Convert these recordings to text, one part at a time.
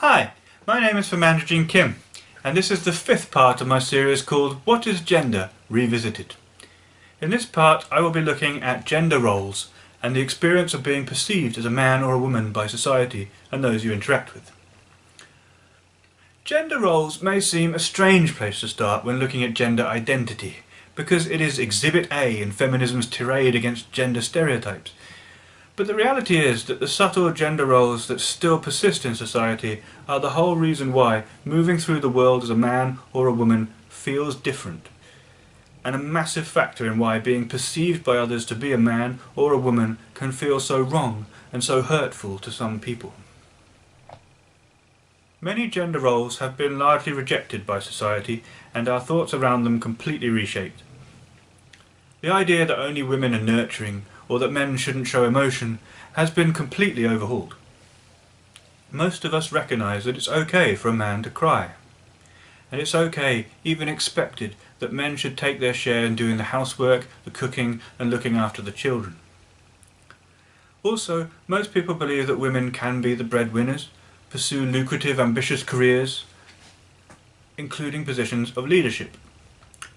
Hi, my name is Famandra Kim, and this is the fifth part of my series called What is Gender? Revisited. In this part I will be looking at gender roles and the experience of being perceived as a man or a woman by society and those you interact with. Gender roles may seem a strange place to start when looking at gender identity, because it is Exhibit A in feminism's tirade against gender stereotypes. But the reality is that the subtle gender roles that still persist in society are the whole reason why moving through the world as a man or a woman feels different, and a massive factor in why being perceived by others to be a man or a woman can feel so wrong and so hurtful to some people. Many gender roles have been largely rejected by society and our thoughts around them completely reshaped. The idea that only women are nurturing or that men shouldn't show emotion has been completely overhauled. Most of us recognise that it's okay for a man to cry. And it's okay, even expected, that men should take their share in doing the housework, the cooking and looking after the children. Also, most people believe that women can be the breadwinners, pursue lucrative, ambitious careers, including positions of leadership.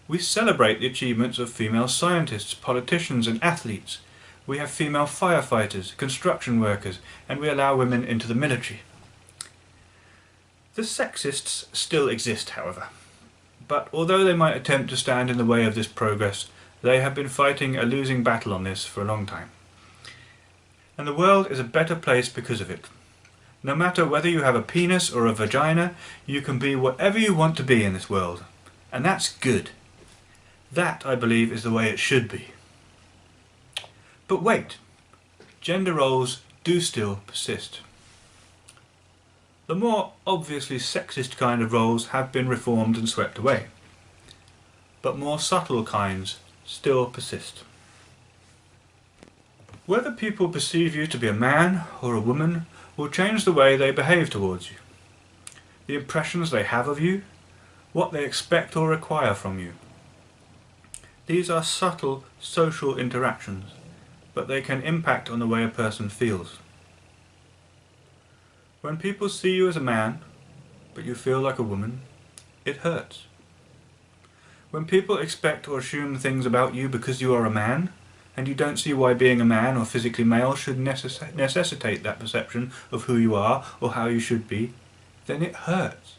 We celebrate the achievements of female scientists, politicians and athletes. We have female firefighters, construction workers, and we allow women into the military. The sexists still exist, however. But although they might attempt to stand in the way of this progress, they have been fighting a losing battle on this for a long time. And the world is a better place because of it. No matter whether you have a penis or a vagina, you can be whatever you want to be in this world. And that's good. That, I believe, is the way it should be. But wait, gender roles do still persist. The more obviously sexist kind of roles have been reformed and swept away. But more subtle kinds still persist. Whether people perceive you to be a man or a woman will change the way they behave towards you, the impressions they have of you, what they expect or require from you. These are subtle social interactions, but they can impact on the way a person feels. When people see you as a man, but you feel like a woman, it hurts. When people expect or assume things about you because you are a man, and you don't see why being a man or physically male should necessitate that perception of who you are or how you should be, then it hurts.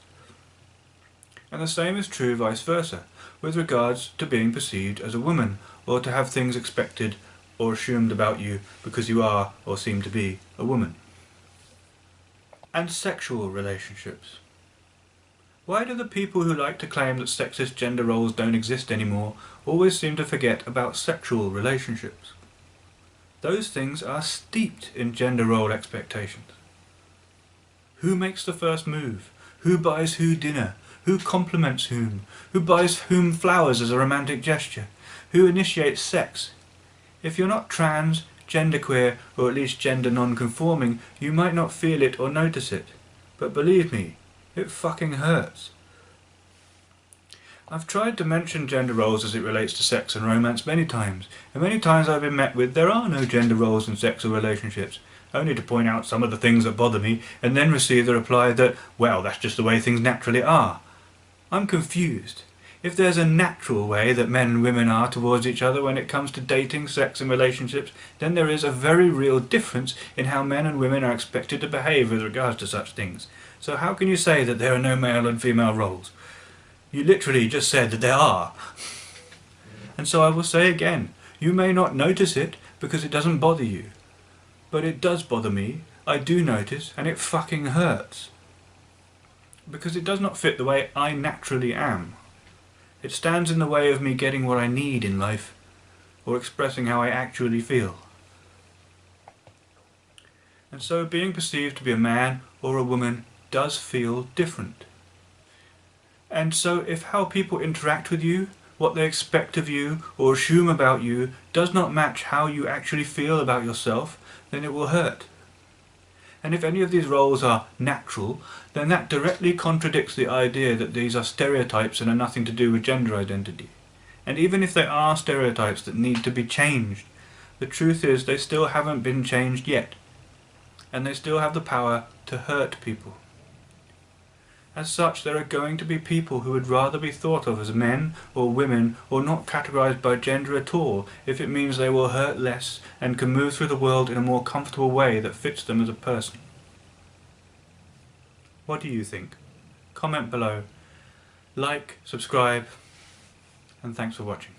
And the same is true vice versa, with regards to being perceived as a woman, or to have things expected or assumed about you because you are or seem to be a woman. And sexual relationships. Why do the people who like to claim that sexist gender roles don't exist anymore always seem to forget about sexual relationships? Those things are steeped in gender role expectations. Who makes the first move? Who buys who dinner? Who compliments whom? Who buys whom flowers as a romantic gesture? Who initiates sex? If you're not trans, genderqueer, or at least gender non-conforming, you might not feel it or notice it. But believe me, it fucking hurts. I've tried to mention gender roles as it relates to sex and romance many times, and many times I've been met with there are no gender roles in sex or relationships, only to point out some of the things that bother me, and then receive the reply that, well, that's just the way things naturally are. I'm confused. If there's a natural way that men and women are towards each other when it comes to dating, sex and relationships, then there is a very real difference in how men and women are expected to behave with regards to such things. So how can you say that there are no male and female roles? You literally just said that there are. And so I will say again, you may not notice it because it doesn't bother you. But it does bother me, I do notice, and it fucking hurts. Because it does not fit the way I naturally am. It stands in the way of me getting what I need in life, or expressing how I actually feel. And so being perceived to be a man or a woman does feel different. And so if how people interact with you, what they expect of you or assume about you does not match how you actually feel about yourself, then it will hurt. And if any of these roles are natural, then that directly contradicts the idea that these are stereotypes and are nothing to do with gender identity. And even if they are stereotypes that need to be changed, the truth is they still haven't been changed yet. And they still have the power to hurt people. As such, there are going to be people who would rather be thought of as men or women or not categorized by gender at all if it means they will hurt less and can move through the world in a more comfortable way that fits them as a person. What do you think? Comment below. Like, subscribe, and thanks for watching.